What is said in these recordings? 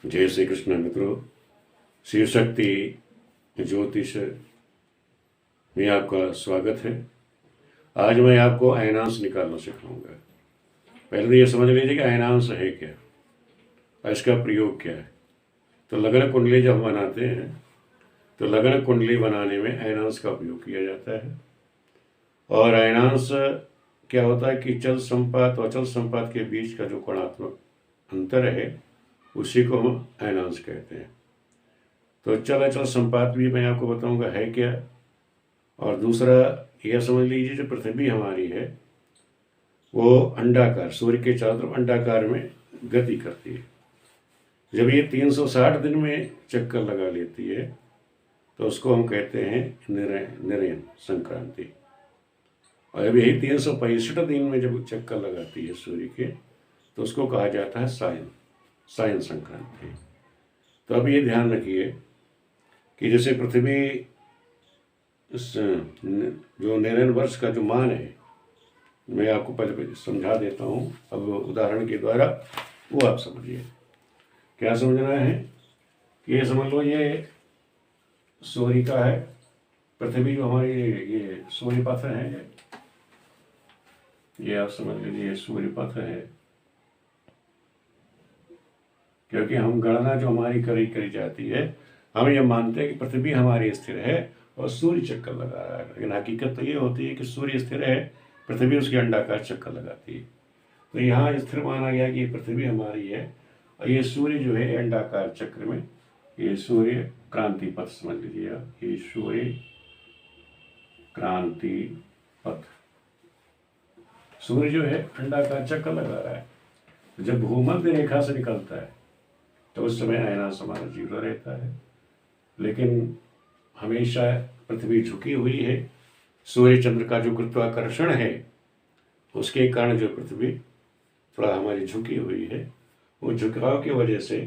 जय श्री कृष्ण मित्रों। शिव शक्ति ज्योतिष में आपका स्वागत है। आज मैं आपको अयनांश निकालना सिखाऊंगा। पहले तो ये समझ लीजिए कि अयनांश है क्या और इसका प्रयोग क्या है। तो लग्न कुंडली जब हम बनाते हैं तो लग्न कुंडली बनाने में अयनांश का उपयोग किया जाता है। और अयनांश क्या होता है कि चल संपात और अचल संपात के बीच का जो कोणात्मक अंतर है उसी को हम अयनांश कहते हैं। तो चल अचल संपात भी मैं आपको बताऊंगा है क्या। और दूसरा यह समझ लीजिए जो पृथ्वी हमारी है वो अंडाकार, सूर्य के चारों तरफ अंडाकार में गति करती है। जब ये 360 दिन में चक्कर लगा लेती है तो उसको हम कहते हैं निरयन संक्रांति। और जब यही 365 दिन में जब चक्कर लगाती है सूर्य के तो उसको कहा जाता है सायन संक्रांति। तो अब ये ध्यान रखिए कि जैसे पृथ्वी जो निरयन वर्ष का जो मान है मैं आपको पहले समझा देता हूँ अब उदाहरण के द्वारा, वो आप समझिए। क्या समझना है कि ये समझ लो ये सूर्य का है, पृथ्वी जो हमारी ये सूर्य पथ है, ये आप समझ लीजिए सूर्य पथ है। क्योंकि हम गणना जो हमारी करी जाती है हम ये मानते हैं कि पृथ्वी हमारी स्थिर है और सूर्य चक्कर लगा रहा है, लेकिन हकीकत तो ये होती है कि सूर्य स्थिर है, पृथ्वी उसकी अंडाकार चक्कर लगाती है। तो यहाँ स्थिर माना गया कि ये पृथ्वी हमारी है और ये सूर्य जो है अंडाकार चक्र में, ये सूर्य क्रांति पथ समझ लीजिए, ये सूर्य क्रांति पथ, सूर्य जो है अंडाकार चक्कर लगा रहा है। जब भूमध्य रेखा से निकलता है तो उस समय अयनांश हमारा 0 रहता है। लेकिन हमेशा पृथ्वी झुकी हुई है, सूर्य चंद्र का जो गुरुत्वाकर्षण है उसके कारण जो पृथ्वी थोड़ा हमारी झुकी हुई है, वो झुकाव की वजह से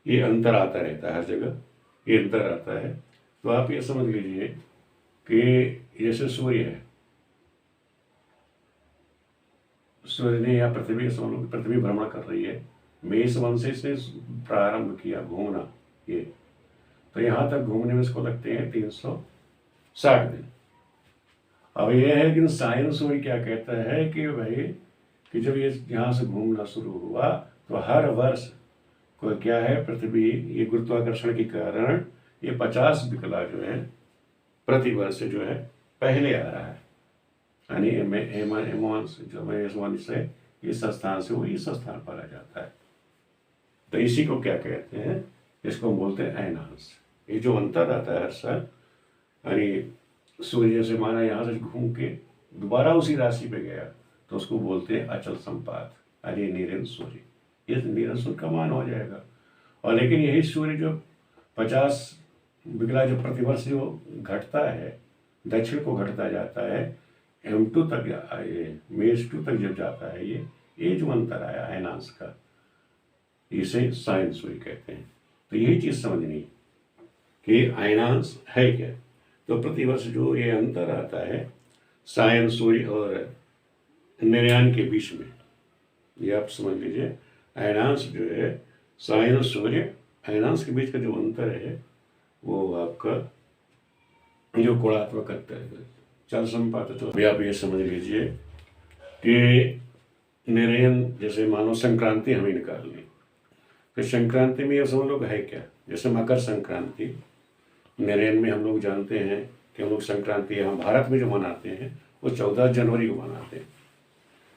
ये अंतर आता रहता है, हर जगह ये अंतर आता है। तो आप ये समझ लीजिए कि जैसे सूर्य है, सूर्य ने या पृथ्वी समझ लो, पृथ्वी भ्रमण कर रही है, मेष वंश से प्रारंभ किया घूमना ये, तो यहाँ तक घूमने में इसको लगते हैं 360 दिन। अब यह है कि सायन सूर्य क्या कहता है कि भाई कि जब ये यहाँ से घूमना शुरू हुआ तो हर वर्ष को क्या है, पृथ्वी ये गुरुत्वाकर्षण के कारण ये 50 बिकला जो है प्रति वर्ष जो है पहले आ रहा है, यानी एमोन से इस स्थान से वो इस स्थान पर आ जाता है। तो इसी को क्या कहते हैं, इसको बोलते हैं अयनांश। ये जो अंतर आता है हर साल, यानी सूर्य से माना यहाँ से घूम के दोबारा उसी राशि पे गया तो उसको बोलते हैं अचल संपात, यानी निरंतर सूर्य, ये निरंतर सूर्य का मान हो जाएगा। और लेकिन यही सूर्य जो 50 बिगला जो प्रतिवर्ष जो घटता है, दक्षिण को घटता जाता है, M2 तक ये मेष 2 तक जब जाता है, ये जो अंतर आया अयनांश का, इसे सायन सूर्य कहते हैं। तो यही चीज समझनी कि अयनांश है क्या। तो प्रतिवर्ष जो ये अंतर आता है सायन सूर्य और निर्यान के बीच में, ये आप समझ लीजिए अयनांश जो है सायन सूर्य अयनांश के बीच का जो अंतर है वो आपका जो कोणात्मक अंतर है चल संपात। तो अभी आप ये समझ लीजिए कि निर्यन जैसे मानो संक्रांति हमें निकाल ली, तो संक्रांति में ये समझ लोग है क्या, जैसे मकर संक्रांति निर्यन में हम लोग जानते हैं कि हम लोग संक्रांति यहाँ भारत में जो मनाते हैं वो 14 जनवरी को मनाते हैं।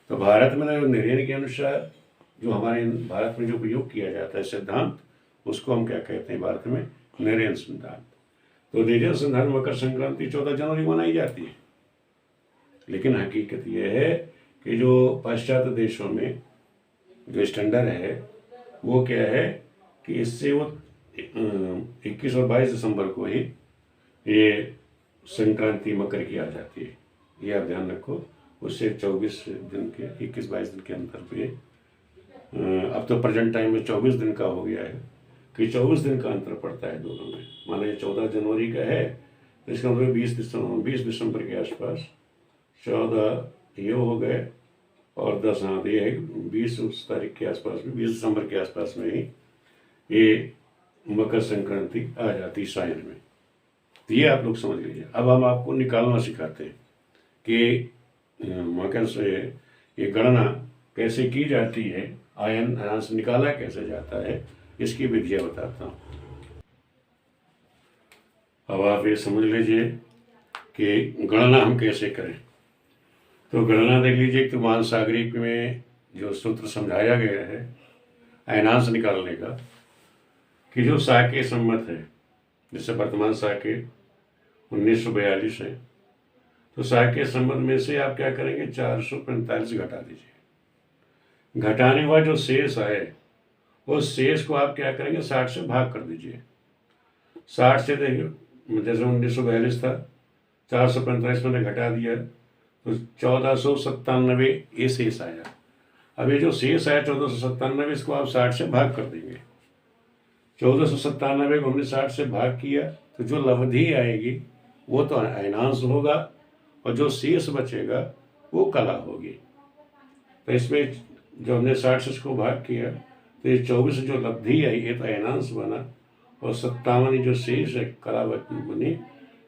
तो भारत में निर्यन के अनुसार जो हमारे भारत में जो उपयोग किया जाता है सिद्धांत, उसको हम क्या कहते हैं भारत में, निर्यन सिद्धांत। तो निर्यन सिद्धांत मकर संक्रांति 14 जनवरी को मनाई जाती है। लेकिन हकीकत यह है कि जो पाश्चात्य देशों में जो स्टैंडर्ड है वो क्या है कि इससे वो 21 और 22 दिसंबर को ही ये संक्रांति मकर की आ जाती है। ये आप ध्यान रखो, उससे 24 दिन के 21-22 दिन के अंतर पे अब तो प्रेजेंट टाइम में 24 दिन का हो गया है कि 24 दिन का अंतर पड़ता है दोनों में। माना ये 14 जनवरी का है तो इसका मतलब 20 दिसंबर के आसपास 14 ये हो गए और 10, हाँ ये है 20 उस तारीख के आसपास में, 20 दिसंबर के आसपास में ही ये मकर संक्रांति आ जाती सायन में। तो ये आप लोग समझ लीजिए। अब हम आपको निकालना सिखाते हैं कि मकर से ये गणना कैसे की जाती है, आयन अंश निकाला कैसे जाता है, इसकी विधियाँ बताता हूँ। अब आप ये समझ लीजिए कि गणना हम कैसे करें। तो गणना देख लीजिए, तो महासागरिक में जो सूत्र समझाया गया है अयनांश निकालने का, कि जो साके सम्मत है, जैसे वर्तमान साके 1942 है, तो साके सम्मत में से आप क्या करेंगे, 445 घटा दीजिए। घटाने के बाद जो शेष आए उस शेष को आप क्या करेंगे, 60 से भाग कर दीजिए। 60 से देंगे, जैसे 1942 था, 445 मैंने घटा दिया तो 1497 ये शेष आया। अब ये जो शेष आया 1497, इसको आप 60 से भाग कर देंगे। 1497 को हमने 60 से भाग किया तो जो लब्धि आएगी वो तो अयनांश होगा, और जो शेष बचेगा वो कला होगी। तो इसमें जो हमने 60 से इसको भाग किया तो ये 24 जो लब्धि आई ये तो अयनांश बना, और 57 जो शेष है कला बनी,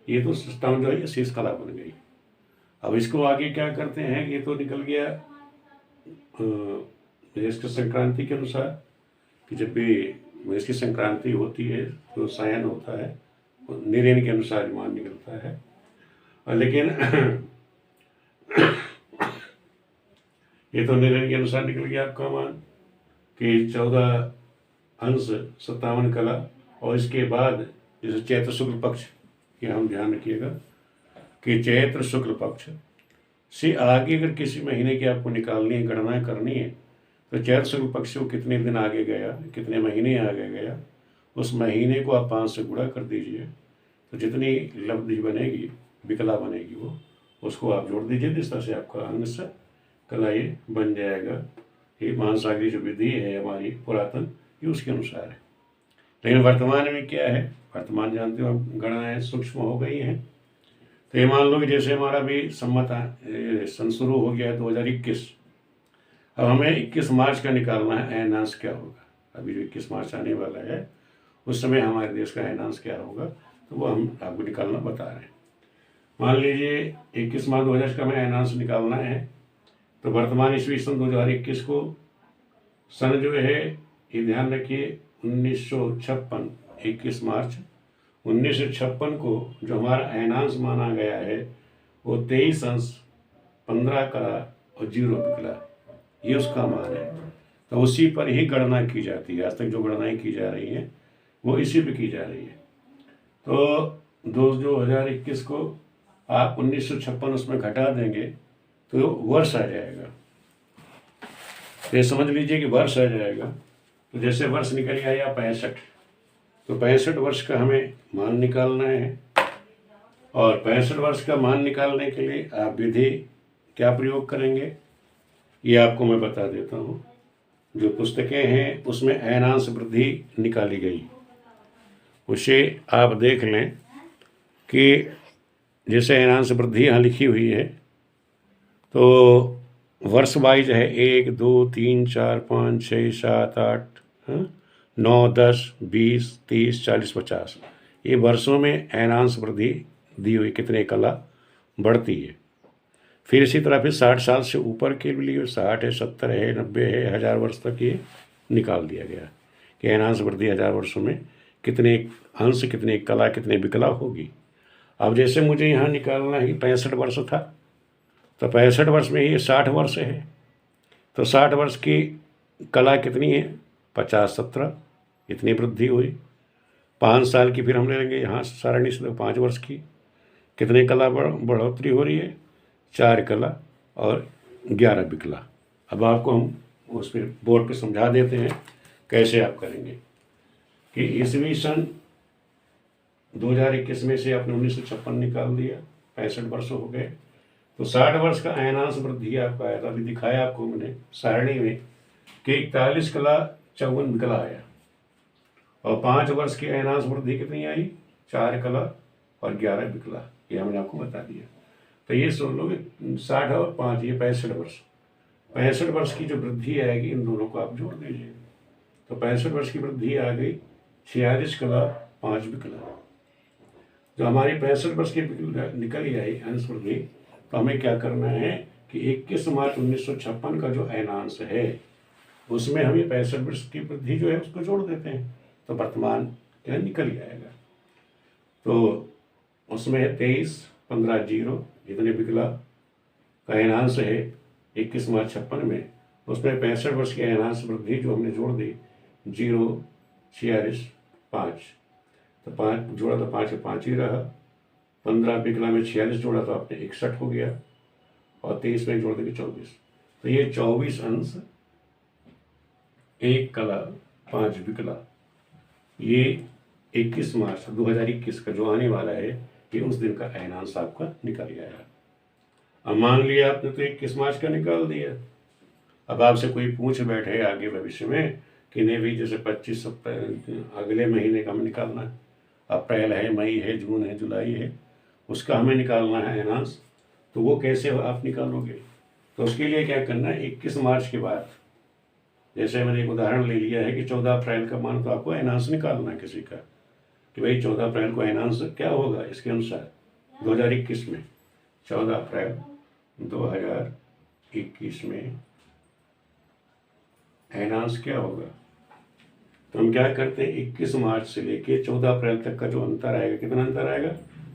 ये तो 57 जो है ये शेष कला बन गई। अब इसको आगे क्या करते हैं, ये तो निकल गया इसके संक्रांति के अनुसार, कि जब भी इसकी संक्रांति होती है तो सायन होता है, निरेन के अनुसार मान निकलता है। और लेकिन ये तो निरेन के अनुसार निकल गया आपका मान कि 14 अंश 57 कला। और इसके बाद जैसे चैत्र शुक्ल पक्ष, ये हम ध्यान रखिएगा कि चैत्र शुक्ल पक्ष से आगे अगर किसी महीने की आपको निकालनी है, गणना करनी है, तो चैत्र शुक्ल पक्ष को कितने दिन आगे गया, कितने महीने आगे गया, उस महीने को आप 5 से गुणा कर दीजिए। तो जितनी लब्धि बनेगी, विकला बनेगी, वो उसको आप जोड़ दीजिए। इस तरह से आपका अंश कला ये बन जाएगा। ये महासागरी जो विधि है हमारी पुरातन, ये उसके अनुसार है। लेकिन वर्तमान में क्या है, वर्तमान जानते हो आप, गणनाएँ सूक्ष्म हो गई हैं। तो ये मान लो कि जैसे हमारा भी सम्मत सन शुरू हो गया है 2021, अब हमें 21 मार्च का निकालना है अयनांश क्या होगा। अभी जो 21 मार्च आने वाला है उस समय हमारे देश का अयनांश क्या होगा, तो वो हम आपको निकालना बता रहे हैं। मान लीजिए 21 मार्च 2000 का हमें अयनांश निकालना है, तो वर्तमान ईस्वी सन 2021 को सन जो है ये ध्यान रखिए 1956, 21 मार्च 1956 को जो हमारा अयनांश माना गया है वो 23 अंश 15 कला और 0 विकला, ये उसका मान है। तो उसी पर ही गणना की जाती है। आज तक जो गणनाएं की जा रही हैं वो इसी पे की जा रही है। तो 2021 को आप 1956 उसमें घटा देंगे तो वर्ष आ जाएगा। ये समझ लीजिए कि वर्ष आ जाएगा। तो जैसे वर्ष निकल आया 65, तो 65 वर्ष का हमें मान निकालना है। और 65 वर्ष का मान निकालने के लिए आप विधि क्या प्रयोग करेंगे, ये आपको मैं बता देता हूँ। जो पुस्तकें हैं उसमें अयनांश वृद्धि निकाली गई, उसे आप देख लें कि जैसे अयनांश वृद्धि यहाँ लिखी हुई है, तो वर्ष वाइज है 1, 2, 3, 4, 5, 6, 7, 8, 9, 10, 20, 30, 40, 50, ये वर्षों में अयनांश वृद्धि दी हुई, कितने कला बढ़ती है। फिर इसी तरह फिर 60 साल से ऊपर के लिए 60 है, 70 है, 90 है, 1000 वर्ष तक ये निकाल दिया गया कि अयनांश वृद्धि 1000 वर्षों में कितने अंश, कितने कला, कितने विकला होगी। अब जैसे मुझे यहाँ निकालना है 65 वर्ष था, तो 65 वर्ष में ये 60 वर्ष है, तो 60 वर्ष की कला कितनी है, 50, 17, इतनी वृद्धि हुई। 5 साल की फिर हम ले लेंगे यहाँ सारणी से, 5 वर्ष की कितने कला बढ़ोतरी हो रही है, 4 कला और 11 विकला। अब आपको हम उस पर बोर्ड पे समझा देते हैं कैसे आप करेंगे कि ईस्वी सन 2021 में से आपने 1956 निकाल दिया, 65 वर्ष हो गए, तो 60 वर्ष का अयनांश वृद्धि आपका आया था। अभी दिखाया आपको मैंने सारणी में कि 41 कला 54 विकला आया, और 5 वर्ष की अयनांश वृद्धि कितनी आई, 4 कला और 11 विकला, ये हमने आपको बता दिया। तो ये सुन लो 60 और 5, ये 65 वर्ष। 65 वर्ष की जो वृद्धि आएगी इन दोनों को आप जोड़ दीजिए, तो 65 वर्ष की वृद्धि आ गई 46 कला 5 विकला। जो हमारी 65 वर्ष की निकल ही आई अंश वृद्धि, तो हमें क्या करना है कि 21 मार्च 1956 का जो ऐनांश है उसमें हम ये 65 वर्ष की वृद्धि जो है उसको जोड़ देते हैं, तो वर्तमान क्या निकल ही आएगा। तो उसमें 23, 15, 0 जितने विकला का ऐनांश है 21 मार्च 56 में, उसमें 65 वर्ष की ऐनांश वृद्धि जो हमने जोड़ दी 0, 46, 5, तो 5 जोड़ा तो 5 5 ही रहा। 15 विकला में 46 जोड़ा तो आपने 61 हो गया, और 23 में जोड़ देंगे 24, तो ये 24 अंश 1 कला 5 विकला, ये 21 मार्च 2021 का जो आने वाला है ये उस दिन का ऐनांश आपका निकल गया। अब मान लिया आपने तो 21 मार्च का निकाल दिया, अब आपसे कोई पूछ बैठे आगे भविष्य में कि नहीं भाई जैसे 25 अगले महीने का हमें निकालना है, अप्रैल है, मई है, जून है, जुलाई है, उसका हमें निकालना है ऐनांश, तो वो कैसे आप निकालोगे? तो उसके लिए क्या करना है, 21 मार्च के बाद, जैसे मैंने एक उदाहरण ले लिया है कि 14 अप्रैल का मान तो आपको ऐनांश निकालना है किसी का, कि भाई 14 अप्रैल को ऐनांश क्या होगा इसके अनुसार 2021 में, 14 अप्रैल 2021 में ऐनांश क्या होगा। तो हम क्या करते हैं, 21 मार्च से लेके 14 अप्रैल तक का जो अंतर आएगा, कितना अंतर आएगा,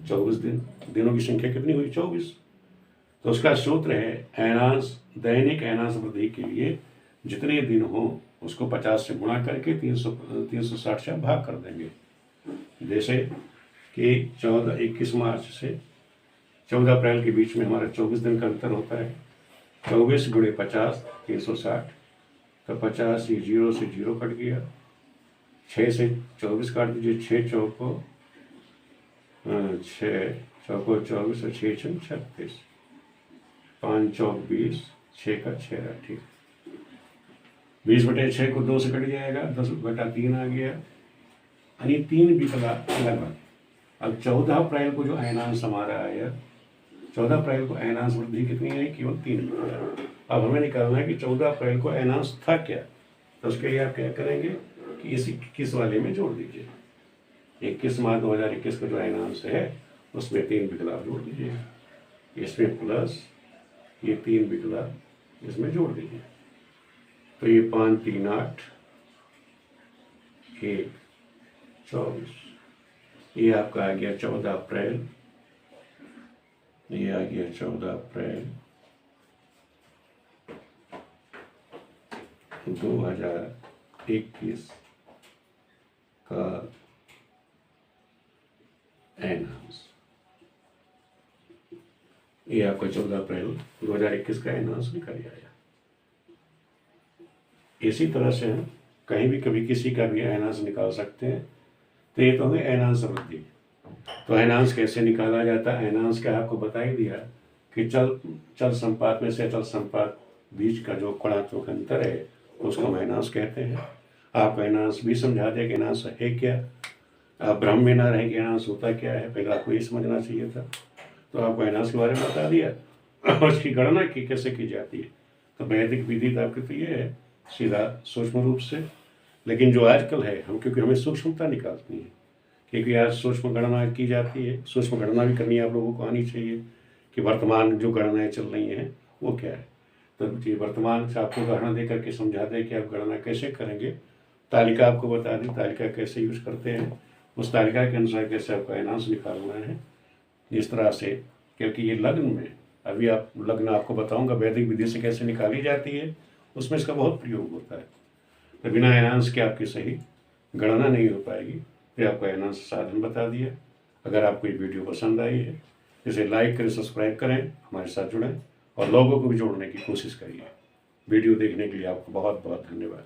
24 दिन, दिनों की संख्या कितनी हुई, 24। तो उसका सूत्र है ऐनांश, दैनिक ऐनांश वृद्धि के लिए जितने दिन हो उसको 50 से गुणा करके 360 से भाग कर देंगे। जैसे कि 21 मार्च से 14 अप्रैल के बीच में हमारा 24 दिन का अंतर होता है, 24 गुणे 50 360, तो 50 ये 0 से 0 कट गया, 6 से 24 काट दीजिए, 6 चौको 24 और 6 छम 36, 5 चौक 20, 6 का 6 रहा, ठीक। 20/6 को 2 से कट जाएगा, 10/3 आ गया, यानी 3 विकला लगभग। अब 14 अप्रैल को जो ऐनांश हमारा आया, 14 अप्रैल को ऐनांश वृद्धि कितनी है, केवल 3 विकला। अब हमें निकालना है कि 14 अप्रैल को ऐनांश था क्या, तो उसके लिए आप क्या करेंगे कि इस 21 वाले में जोड़ दीजिए, 21 मार्च 2021 का जो ऐनांश है उसमें 3 विकला जोड़ दीजिए, इसमें प्लस ये 3 विकला इसमें जोड़ दीजिए, तो ये 5 3 8 1 24, ये आपका आ गया 14 अप्रैल, ये आ गया 14 अप्रैल 2021 का ऐनांश। ये आपका 14 अप्रैल 2021 का ऐनांश निकल आया। इसी तरह से हम कहीं भी कभी किसी का भी ऐनांश निकाल सकते हैं। तो ये तो है ऐनांश वृद्धि। तो ऐनांश कैसे निकाला जाता है, ऐनांश का आपको बता ही दिया कि चल संपात में से अचल संपात बीच का जो कोणात्मक अंतर है उसको हम ऐनांश कहते हैं। आपको ऐनांश भी समझा दिया कि ऐनांश है क्या, आप भ्रम में ना रहे कि ऐनांश होता क्या है, पहले आपको ये समझना चाहिए था। तो आपको ऐनांश के बारे में बता दिया, उसकी गणना की कैसे की जाती है। तो वैदिक विधि तो आपकी तो ये है सीधा सूक्ष्म रूप से, लेकिन जो आजकल है हम, क्योंकि हमें सूक्ष्मता निकालनी है, क्योंकि आज सूक्ष्म गणना की जाती है, सूक्ष्म गणना भी करनी आप लोगों को आनी चाहिए कि वर्तमान जो गणनाएं चल रही हैं वो क्या है। तो ये वर्तमान से आपको उदाहरण दे करके समझा दें कि आप गणना कैसे करेंगे, तालिका आपको बता दें, तालिका कैसे यूज करते हैं, उस तालिका के अनुसार कैसे आपको ऐनांश निकालना है इस तरह से। क्योंकि ये लग्न में, अभी आप लग्न आपको बताऊंगा वैदिक विधि से कैसे निकाली जाती है, उसमें इसका बहुत प्रयोग होता है। तो बिना ऐनांश के आपकी सही गणना नहीं हो पाएगी। फिर आपको ऐनांश साधन बता दिया। अगर आपको ये वीडियो पसंद आई है इसे लाइक करें, सब्सक्राइब करें, हमारे साथ जुड़ें और लोगों को भी जोड़ने की कोशिश करिए। वीडियो देखने के लिए आपको बहुत बहुत धन्यवाद।